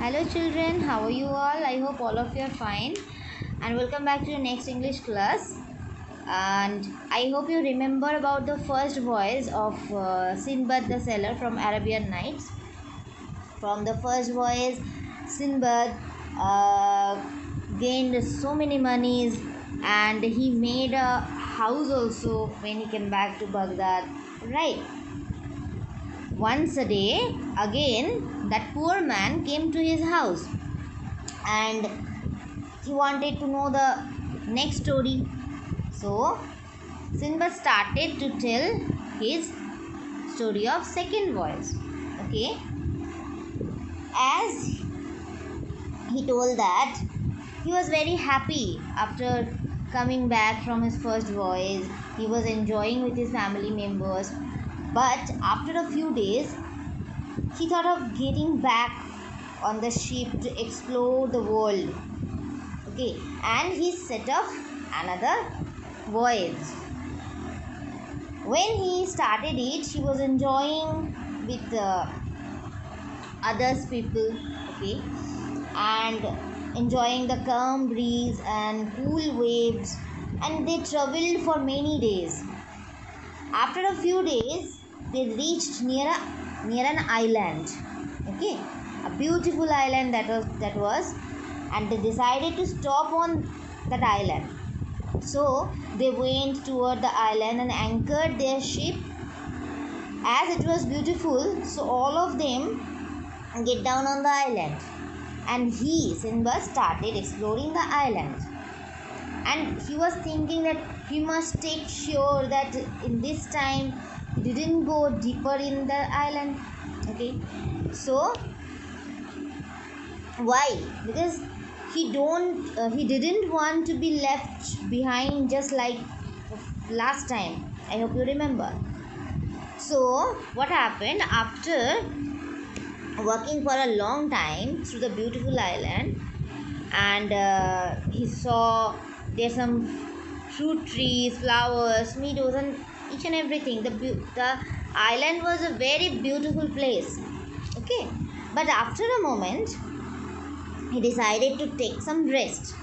Hello children, how are you all? I hope all of you are fine and welcome back to your next English class. And I hope you remember about the first voyage of Sinbad the Sailor from Arabian Nights. From the first voyage, Sinbad gained so many monies and he made a house also when he came back to Baghdad, right? Once a day, again, that poor man came to his house and he wanted to know the next story. So, Sinbad started to tell his story of second voyage. Okay, as he told that he was very happy after coming back from his first voyage. He was enjoying with his family members, but after a few days, he thought of getting back on the ship to explore the world. Okay, and he set off another voyage. When he started it, he was enjoying with others people, okay, and enjoying the calm breeze and cool waves, and they traveled for many days. After a few days, they reached near an island, okay, a beautiful island that was, and they decided to stop on that island. So they went toward the island and anchored their ship. As it was beautiful, so all of them get down on the island, and Sinbad started exploring the island. And he was thinking that he must take sure that in this time he didn't go deeper in the island. Okay, so why? Because he didn't want to be left behind just like last time. I hope you remember. So what happened after working for a long time through the beautiful island, and he saw there's some fruit trees, flowers, meadows, and each and everything. The island was a very beautiful place. Okay, but after a moment, he decided to take some rest.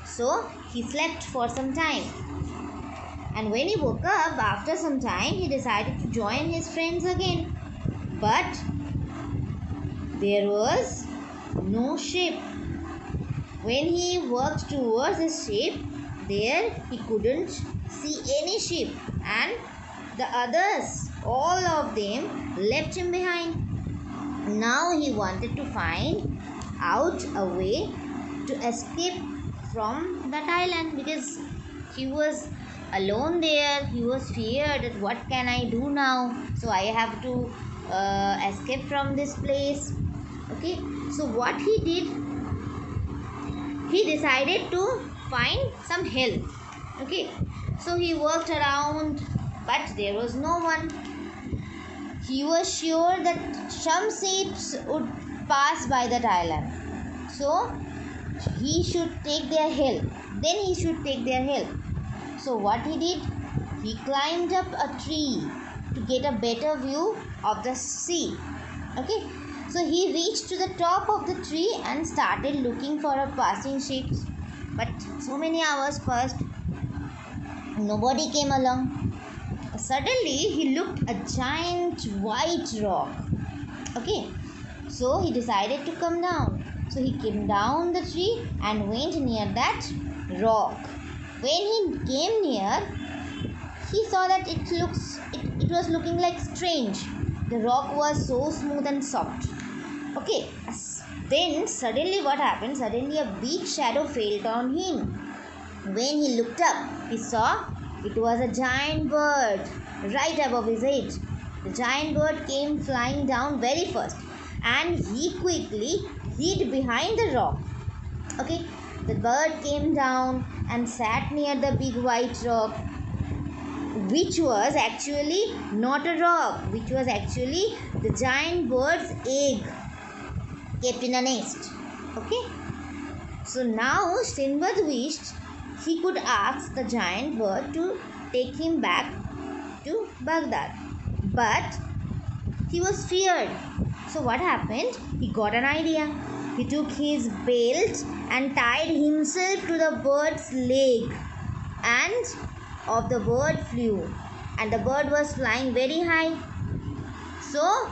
So he slept for some time. And when he woke up after some time, he decided to join his friends again. But there was no ship. When he walked towards the ship, there he couldn't see any ship, and the others, all of them, left him behind. Now he wanted to find out a way to escape from that island, because he was alone there. He was feared that what can I do now, so I have to escape from this place. Okay, so what he did, he decided to find some help. Okay, so he walked around, but there was no one. He was sure that some ships would pass by that island, so he should take their help. So what he did, he climbed up a tree to get a better view of the sea. Okay, so he reached to the top of the tree and started looking for a passing ship. But so many hours passed, nobody came along. Suddenly he looked a giant white rock. Okay, so he decided to come down. So he came down the tree and went near that rock. When he came near, he saw that it was looking like strange. The rock was so smooth and soft. Okay, then suddenly what happened? Suddenly a big shadow fell on him. When he looked up, he saw it was a giant bird right above his head. The giant bird came flying down very fast, and he quickly hid behind the rock. Okay, the bird came down and sat near the big white rock, which was actually not a rock, which was actually the giant bird's egg kept in a nest. Okay, so now Sinbad wished he could ask the giant bird to take him back to Baghdad, but he was feared. So what happened? He got an idea. he took his belt and tied himself to the bird's leg, and of the bird flew, and the bird was flying very high. So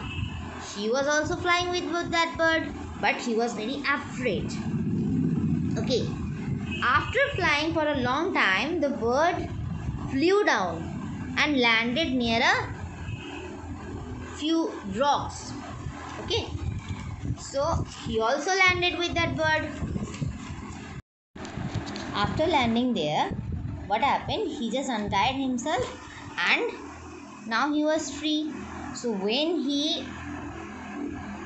he was also flying with that bird, but he was very afraid. Okay, after flying for a long time, the bird flew down and landed near a few rocks. Okay, so he also landed with that bird. After landing there, what happened? He just untied himself and now he was free. So when he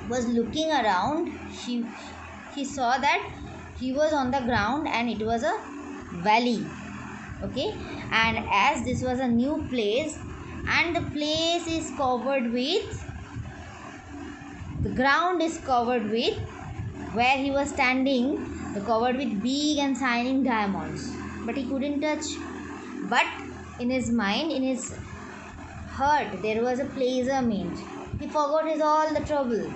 was looking around, he saw that he was on the ground and it was a valley. Okay, and as this was a new place and the place is covered with, the ground is covered with, where he was standing, covered with big and shining diamonds, but he couldn't touch. But in his mind, in his heart, there was a pleasure meant. He forgot his all the trouble,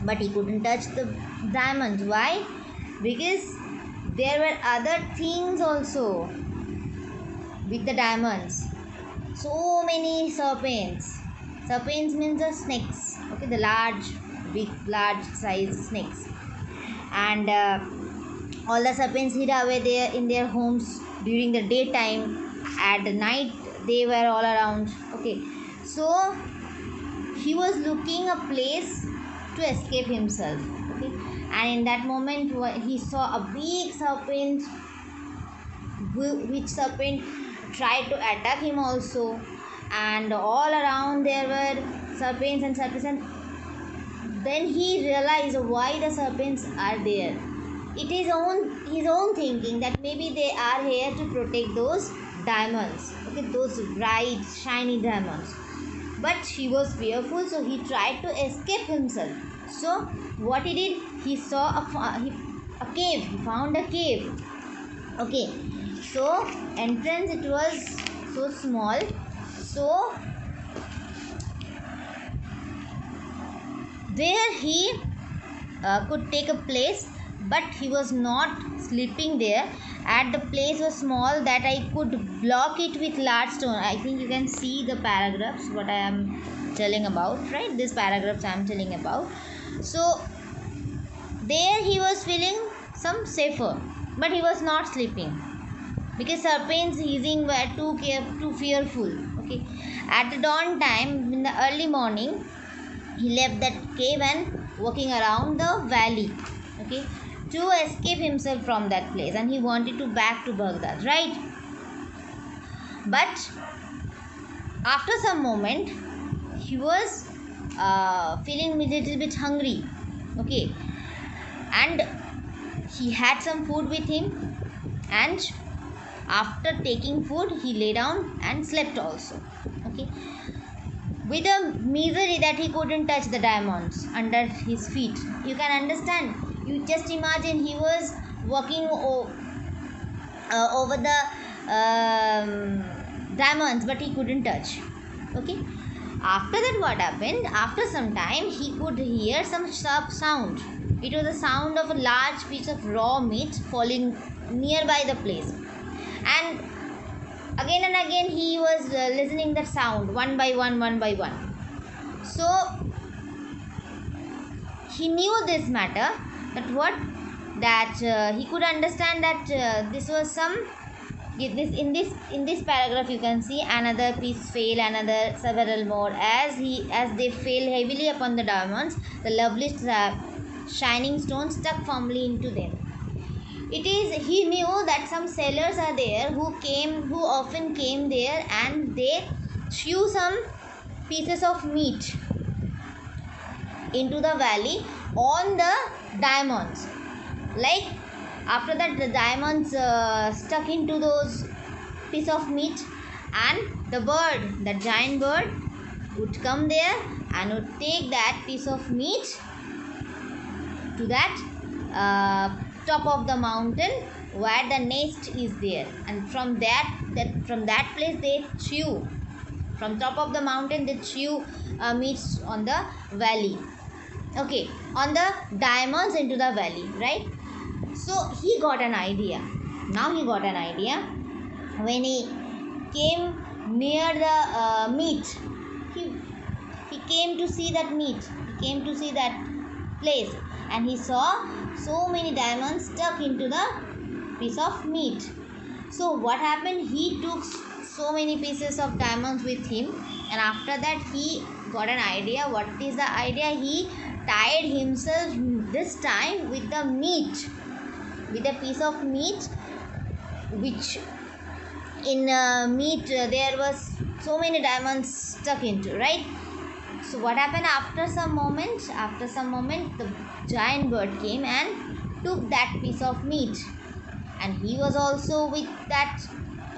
but he couldn't touch the diamonds. Why? Because there were other things also with the diamonds. So many serpents. Serpents means the snakes. Okay, the large size snakes. And all the serpents hid away there in their homes during the daytime. At the night, they were all around. Okay, so he was looking a place to escape himself. Okay, and in that moment, he saw a big serpent, which serpent tried to attack him also, and all around there were serpents and serpents. And then he realized why the serpents are there. It is his own thinking that maybe they are here to protect those diamonds. Okay, those bright shiny diamonds. But he was fearful, so he tried to escape himself. So what he did, he saw a cave. He found a cave. Okay, so entrance, it was so small, so there he could take a place, but he was not sleeping there. At the place was small that I could block it with large stone. I think you can see the paragraphs what I am telling about, right? These paragraphs I am telling about. So there he was feeling some safer, but he was not sleeping because serpents hissing were too fearful. Okay, at the dawn time in the early morning, he left that cave and walking around the valley. Okay, to escape himself from that place, and he wanted to back to Baghdad, right? But after some moment, he was feeling a little bit hungry. Okay, and he had some food with him, and after taking food, he lay down and slept also. Okay, with a misery that he couldn't touch the diamonds under his feet. You can understand. You just imagine he was walking over the diamonds, but he couldn't touch. Okay, after that, what happened? After some time, he could hear some sharp sound. It was the sound of a large piece of raw meat falling nearby the place, and again and again he was listening that sound one by one. So he knew this matter, that he could understand that this was some, in this paragraph you can see another piece fell, another several more, as they fell heavily upon the diamonds, the lovely shining stones stuck firmly into them. He knew that some sailors are there who often came there, and they threw some pieces of meat into the valley on the diamonds. Like after that, the diamonds stuck into those piece of meat, and the giant bird would come there and would take that piece of meat to that top of the mountain where the nest is there, and from that place they chew. From top of the mountain they chew meat on the valley. okay, on the diamonds into the valley, right? So he got an idea. Now he got an idea. When he came near the meat, he he came to see that meat. He came to see that place, and he saw so many diamonds stuck into the piece of meat. So what happened? He took so many pieces of diamonds with him, and after that he got an idea. What is the idea? He tied himself this time with the meat, with a piece of meat, which in meat there was so many diamonds stuck into, right? So what happened? After some moment, the giant bird came and took that piece of meat, and he was also with that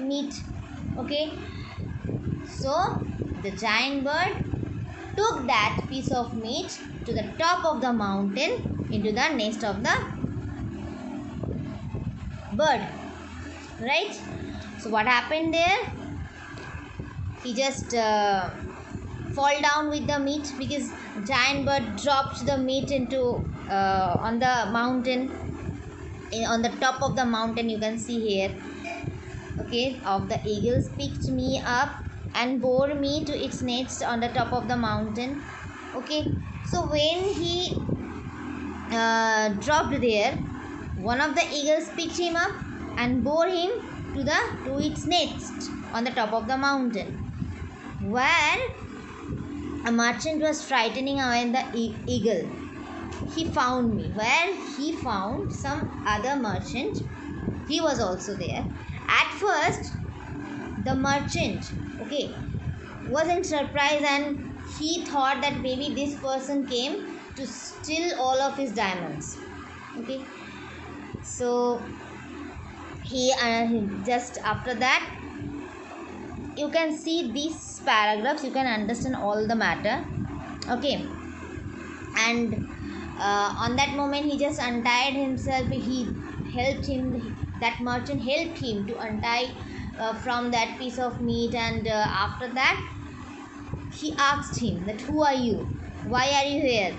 meat. Okay, so the giant bird took that piece of meat to the top of the mountain into the nest of the bird, right? So what happened there? He just fall down with the meat, because giant bird dropped the meat into on the mountain, on the top of the mountain. You can see here, okay, of the eagles picked me up and bore me to its nest on the top of the mountain. Okay, so when he dropped there, one of the eagles picked him up and bore him to its nest on the top of the mountain, where a merchant was frightening away the eagle. He found me, where he found some other merchant. He was also there. At first, the merchant, okay, wasn't surprised, and he thought that maybe this person came to steal all of his diamonds. Okay, so he just after that, you can see these paragraphs, you can understand all the matter. Okay, and on that moment he just untied himself. He helped him, that merchant helped him to untie from that piece of meat, and after that he asked him that, who are you, why are you here,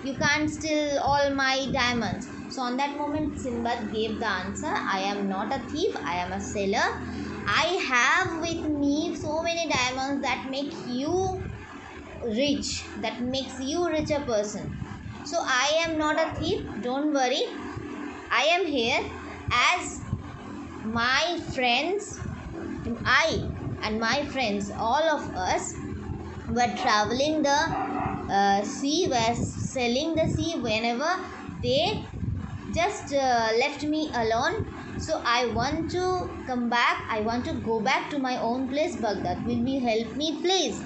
you can't steal all my diamonds. So on that moment Sinbad gave the answer, I am not a thief, I am a seller. I have with me so many diamonds that make you rich, that makes you richer person. So I am not a thief, don't worry. I am here as my friends, I and my friends, all of us were traveling the sea, were selling the sea whenever they just left me alone. So I want to come back, I want to go back to my own place, Baghdad. Will you help me please?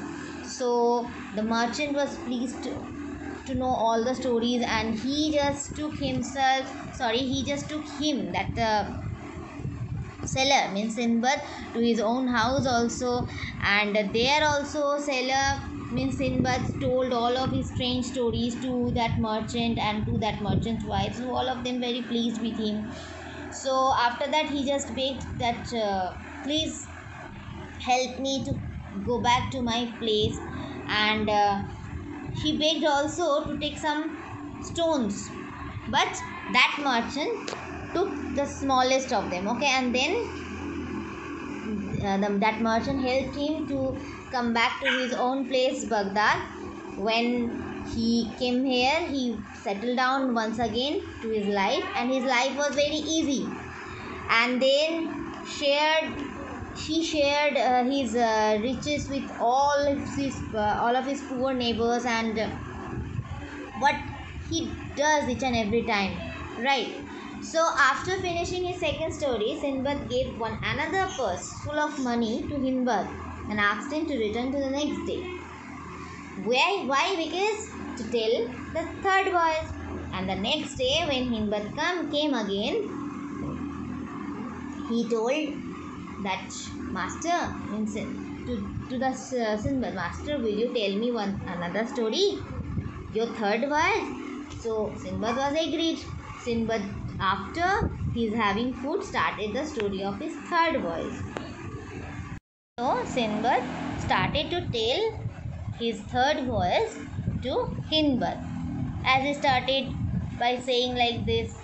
So the merchant was pleased to know all the stories, and he just took him, that seller means Sinbad, to his own house also, and there also seller means Sinbad told all of his strange stories to that merchant and to that merchant's wife. So all of them very pleased with him. So after that he just begged that please help me to go back to my place, and he begged also to take some stones, but that merchant took the smallest of them. Okay, and then that merchant helped him to come back to his own place, Baghdad. When he came here, he settled down once again to his life, and his life was very easy. And then he shared his riches with all of his poor neighbors, and what he does each and every time, right? So after finishing his second story, Sinbad gave another purse full of money to Hindbad and asked him to return to the next day. Why? Because to tell the third voice. And the next day when Hindbad came again, he told that master, to the Sinbad, master, will you tell me another story, your third voice? So Sinbad was agreed. Sinbad, after he's having food, started the story of his third voice. So Sinbad started to tell his third voice to Hindbad. as he started by saying like this,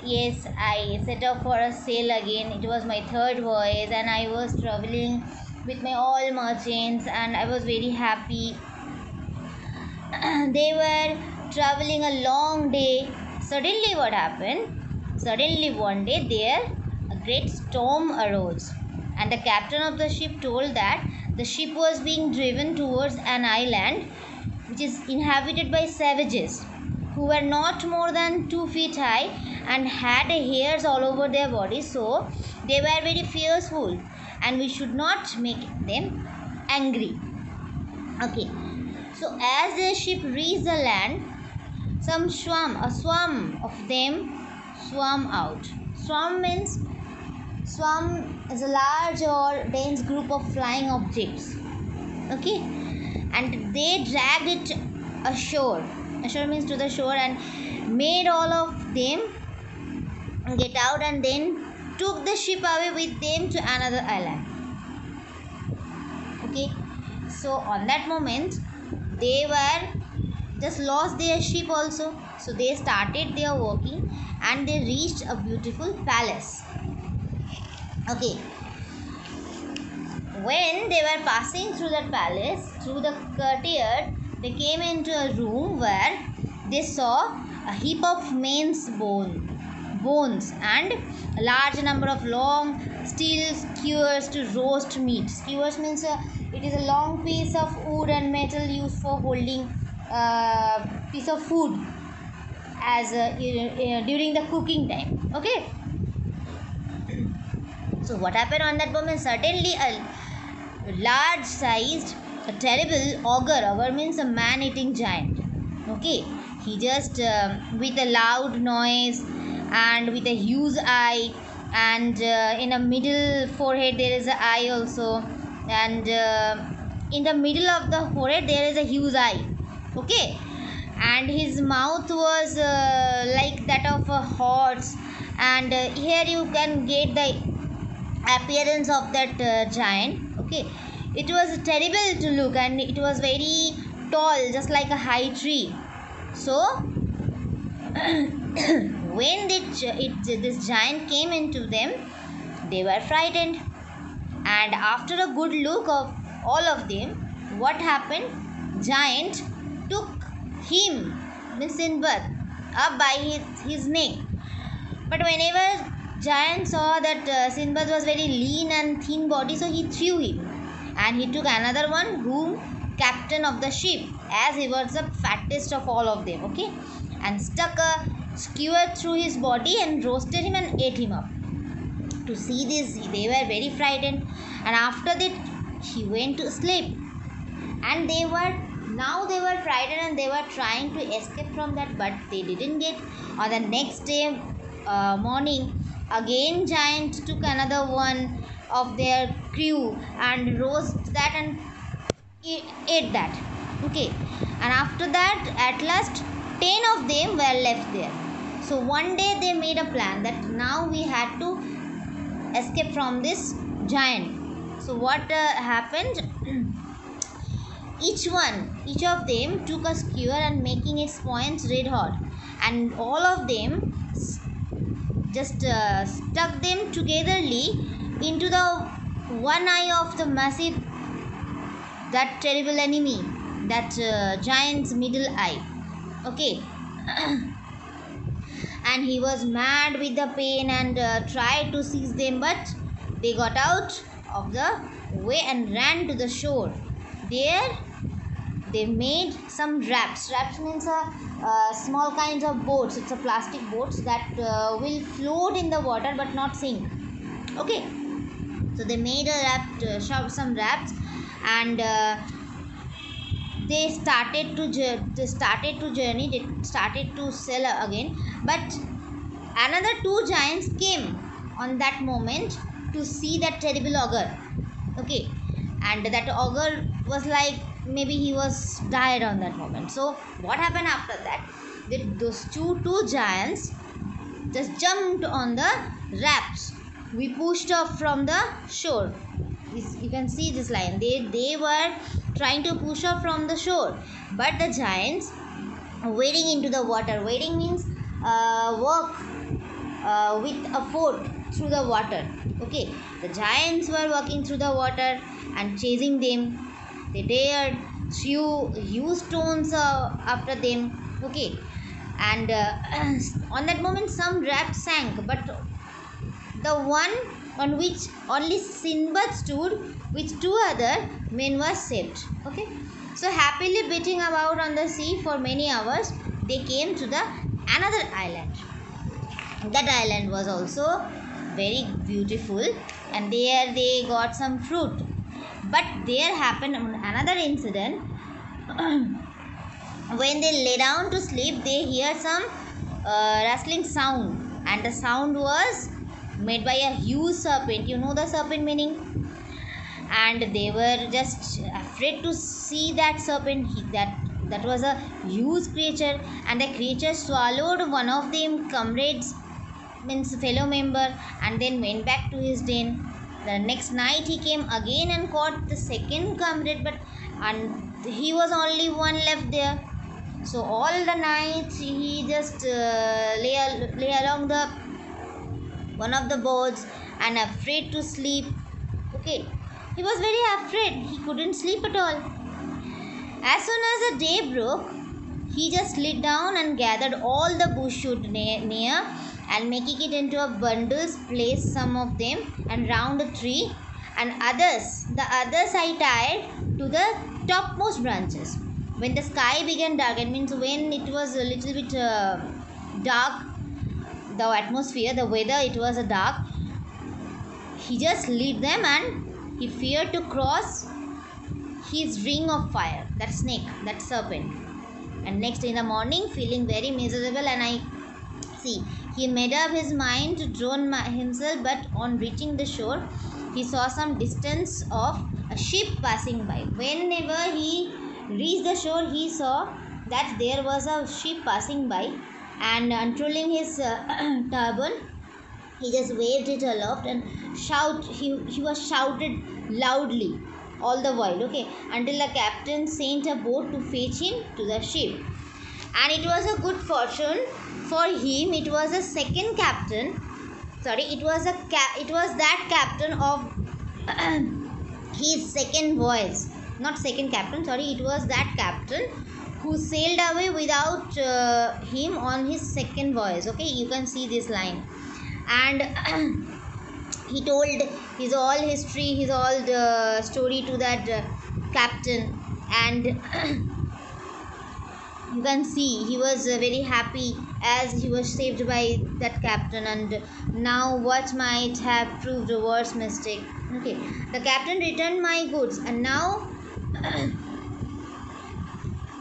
yes, I set off for a sail again. It was my third voyage and I was traveling with my all merchants and I was very happy. They were traveling a long day. Suddenly what happened? Suddenly one day there a great storm arose, and the captain of the ship told that the ship was being driven towards an island which is inhabited by savages who were not more than 2 feet high and had hairs all over their bodies, so they were very fearful and we should not make them angry. Okay, so as the ship reached the land, a swarm of them swam out. Swarm is a large or dense group of flying objects. Okay, and they dragged it ashore. Ashore means to the shore, and made all of them get out and then took the ship away with them to another island. Okay, so on that moment they were just lost their ship also, so they started their walking and they reached a beautiful palace. Okay, when they were passing through that palace, through the courtyard, they came into a room where they saw a heap of men's bones and a large number of long steel skewers to roast meat. Skewers means it is a long piece of wood and metal used for holding piece of food as during the cooking time. Okay, so what happened on that moment? Suddenly a large sized, a terrible ogre means a man eating giant. Okay, he just with a loud noise and with a huge eye, and in a middle forehead there is an eye also, and in the middle of the forehead there is a huge eye. Okay, and his mouth was like that of a horse, and here you can get the appearance of that giant. Okay, it was terrible to look and it was very tall, just like a high tree. So when this giant came into them, they were frightened, and after a good look of all of them, what happened? Giant took him, Miss Sinbad, up by his neck. But whenever Giant saw that Sinbad was very lean and thin body, so he threw him, and he took another one, whom captain of the ship, as he was the fattest of all of them. Okay, and stuck a skewer through his body and roasted him and ate him up. To see this, they were very frightened, and after that he went to sleep, and they were frightened and they were trying to escape from that, but they didn't get. On the next day morning, again Giant took another one of their crew and roasted that and ate that. Okay, and after that, at last 10 of them were left there. So one day they made a plan that now we had to escape from this giant. So what happened? Each of them took a skewer and making its points red hot, and all of them just stuck them togetherly into the one eye of the massive, that terrible enemy, that giant's middle eye. Okay, and he was mad with the pain and tried to seize them, but they got out of the way and ran to the shore. There they made some rafts. Rafts means small kinds of boats. It's a plastic boats that will float in the water but not sink. Okay, so they made a raft, some rafts, and they started to journey. They started to sail again, but another two giants came on that moment to see that terrible ogre. Okay, and that ogre was like, maybe he was died on that moment. So what happened after that? Those two giants just jumped on the rafts. We pushed off from the shore. You can see this line. They were trying to push off from the shore, but the giants wading into the water. Wading means walk with a foot through the water. Okay, the giants were walking through the water and chasing them. They dared threw huge stones after them. Okay, and on that moment some raft sank, but the one on which only Sinbad stood with two other men was saved. Okay, so happily beating about on the sea for many hours, they came to the another island. That island was also very beautiful, and there they got some fruit. But there happened another incident. When they lay down to sleep, they hear some rustling sound, and the sound was made by a huge serpent. You know the serpent meaning? And they were just afraid to see that serpent. That was a huge creature, and the creature swallowed one of them comrades, means fellow member, and then went back to his den. The next night he came again and caught the second comrade, but and he was only one left there. So all the night he just lay along the one of the boards and afraid to sleep. Okay, he was very afraid. He couldn't sleep at all. As soon as the day broke, he just slid down and gathered all the bushwood near and making it into a bundles, placed some of them and round a tree, and the others I tied to the topmost branches. When the sky began darken, means when it was a little bit dark, the atmosphere, the weather, it was a dark, he just lit them and he feared to cross his ring of fire, that snake, that serpent. And next in the morning, feeling very miserable, and I see he made up his mind to drown himself, but on reaching the shore, he saw some distance of a ship passing by. Whenever he reached the shore, he saw that there was a ship passing by, and unrolling his turban, he just waved it aloft and he was shouted loudly all the while. Okay, until the captain sent a boat to fetch him to the ship. And it was a good fortune for him. It was a second captain, sorry, it was that captain of his second voyage, not second captain, sorry, it was that captain who sailed away without him on his second voyage. Okay, you can see this line. And he told his all history, his all the story to that captain, and you can see he was very happy as he was saved by that captain. And now what might have proved a worse mistake. Okay, the captain returned my goods, and now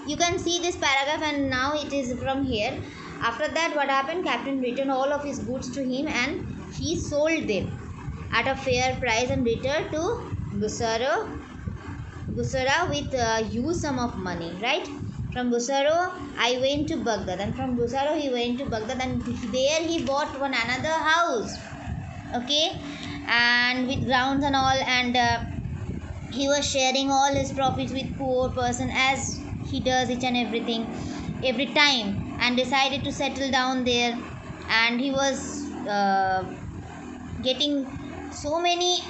you can see this paragraph, and now it is from here. After that, what happened? Captain returned all of his goods to him, and he sold them at a fair price and returned to Busara with a huge sum of money, right? From Busara, I went to Baghdad, and from Busara he went to Baghdad, and there he bought another house, okay, and with grounds and all, and he was sharing all his profits with poor person as he does each and every time, and decided to settle down there. And he was getting so many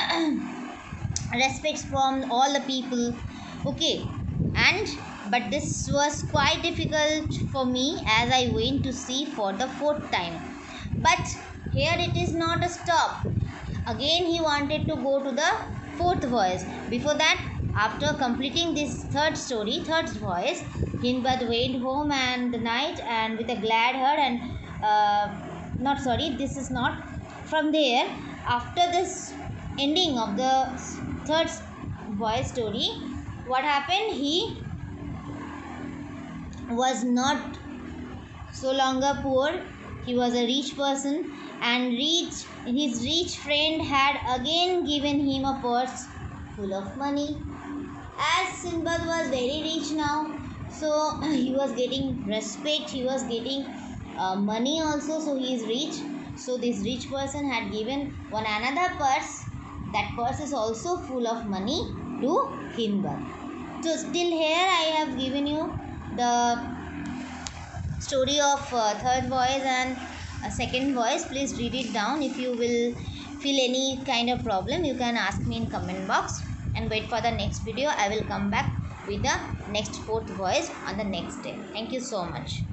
respects from all the people. Okay, and but this was quite difficult for me as I went to sea for the fourth time. But here it is not a stop. Again he wanted to go to the fourth voyage. Before that, after completing this third voyage, Hindbad went home and the night and with a glad heart, and not sorry, this is not from there. After this ending of the third voyage story, what happened? He was not so longer poor. He was a rich person, and his rich friend had again given him a purse full of money. As Sinbad was very rich now, so he was getting respect, he was getting money also, so he is rich. So this rich person had given one another purse. That purse is also full of money to Hindbad. So till here I have given you the story of third voice and second voice. Please read it down. If you will feel any kind of problem, you can ask me in comment box, and wait for the next video. I will come back with the next fourth voice on the next day. Thank you so much.